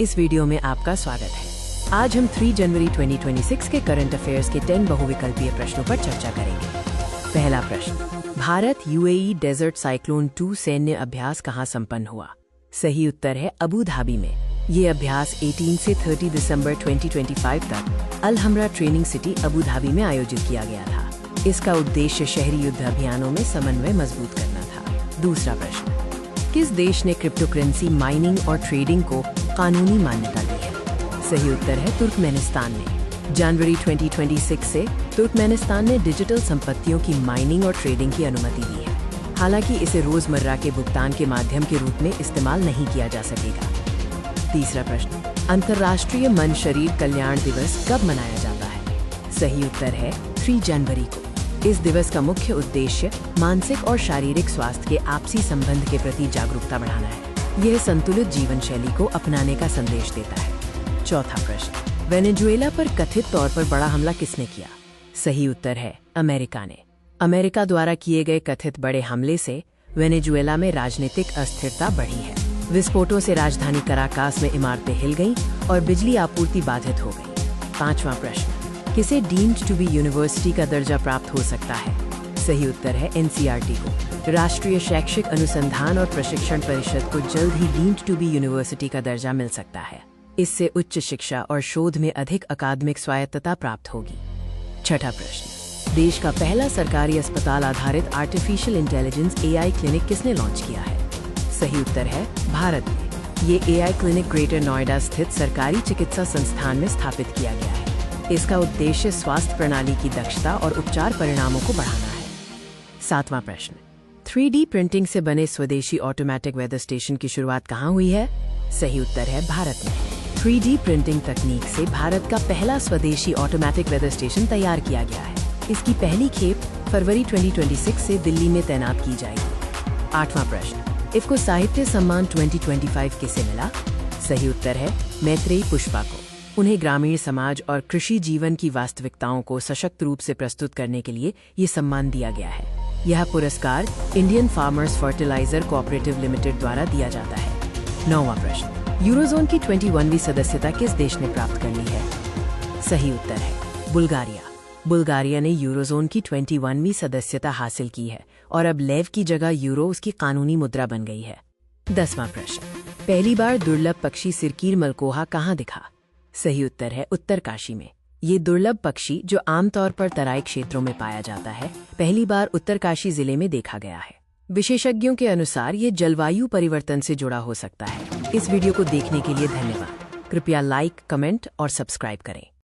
इस वीडियो में आपका स्वागत है। आज हम 3 जनवरी 2026 के करंट अफेयर्स के 10 बहुविकल्पीय प्रश्नों पर चर्चा करेंगे। पहला प्रश्न, भारत यूएई डेजर्ट साइक्लोन 2 सैन्य अभ्यास कहाँ संपन्न हुआ? सही उत्तर है अबू धाबी में। ये अभ्यास 18 से 30 दिसंबर 2025 तक अल हमरा ट्रेनिंग सिटी अबू धाबी में आयोजित किया गया था। इसका उद्देश्य शहरी युद्ध अभियानों में समन्वय मजबूत करना था। दूसरा प्रश्न, किस देश ने क्रिप्टोकरेंसी माइनिंग और ट्रेडिंग को कानूनी मान्यता दी है? सही उत्तर है तुर्कमेनिस्तान ने। जनवरी 2026 से तुर्कमेनिस्तान ने डिजिटल संपत्तियों की माइनिंग और ट्रेडिंग की अनुमति दी है। हालांकि इसे रोजमर्रा के भुगतान के माध्यम के रूप में इस्तेमाल नहीं किया जा सकेगा। तीसरा प्रश्न, अंतर्राष्ट्रीय मन शरीर कल्याण दिवस कब मनाया जाता है? सही उत्तर है 3 जनवरी को। इस दिवस का मुख्य उद्देश्य मानसिक और शारीरिक स्वास्थ्य के आपसी संबंध के प्रति जागरूकता बढ़ाना है। यह संतुलित जीवन शैली को अपनाने का संदेश देता है। चौथा प्रश्न, वेनेजुएला पर कथित तौर पर बड़ा हमला किसने किया? सही उत्तर है अमेरिका ने। अमेरिका द्वारा किए गए कथित बड़े हमले से वेनेजुएला में राजनीतिक अस्थिरता बढ़ी है। विस्फोटों से राजधानी कराकास में इमारतें हिल गईं और बिजली आपूर्ति बाधित हो गई। पांचवा प्रश्न, किसे डीम्ड टू बी यूनिवर्सिटी का दर्जा प्राप्त हो सकता है? सही उत्तर है एनसीईआरटी को। राष्ट्रीय शैक्षिक अनुसंधान और प्रशिक्षण परिषद को जल्द ही डीम्ड टू बी यूनिवर्सिटी का दर्जा मिल सकता है। इससे उच्च शिक्षा और शोध में अधिक अकादमिक स्वायत्तता प्राप्त होगी। छठा प्रश्न, देश का पहला सरकारी अस्पताल आधारित आर्टिफिशियल इंटेलिजेंस एआई क्लिनिक किसने लॉन्च किया है? सही उत्तर है भारत ने। ये एआई क्लिनिक ग्रेटर नोएडा स्थित सरकारी चिकित्सा संस्थान में स्थापित किया गया है। इसका उद्देश्य स्वास्थ्य प्रणाली की दक्षता और उपचार परिणामों को बढ़ाना है। सातवां प्रश्न, 3D प्रिंटिंग से बने स्वदेशी ऑटोमेटिक वेदर स्टेशन की शुरुआत कहाँ हुई है? सही उत्तर है भारत में। 3D प्रिंटिंग तकनीक से भारत का पहला स्वदेशी ऑटोमेटिक वेदर स्टेशन तैयार किया गया है। इसकी पहली खेप फरवरी 2026 से दिल्ली में तैनात की जाएगी। आठवां प्रश्न, इफ्को साहित्य सम्मान 2025 किसे मिला? सही उत्तर है मैत्रेयी पुष्पा को। उन्हें ग्रामीण समाज और कृषि जीवन की वास्तविकताओं को सशक्त रूप से प्रस्तुत करने के लिए ये सम्मान दिया गया है। यह पुरस्कार Indian Farmers Fertiliser Cooperative Limited द्वारा दिया जाता है। नौवां प्रश्न, यूरोजोन की 21वीं सदस्यता किस देश ने प्राप्त कर ली है? सही उत्तर है बुल्गारिया। बुल्गारिया ने यूरोजोन की 21वीं सदस्यता हासिल की है और अब लेव की जगह यूरो उसकी कानूनी मुद्रा बन गई है। 10वां प्रश्न, पहली बार दुर्लभ पक्षी सिरकीर मलकोहा कहाँ दिखा? सही उत्तर है उत्तरकाशी में। ये दुर्लभ पक्षी, जो आमतौर पर तराई क्षेत्रों में पाया जाता है, पहली बार उत्तरकाशी जिले में देखा गया है। विशेषज्ञों के अनुसार ये जलवायु परिवर्तन से जुड़ा हो सकता है। इस वीडियो को देखने के लिए धन्यवाद। कृपया लाइक, कमेंट और सब्सक्राइब करें।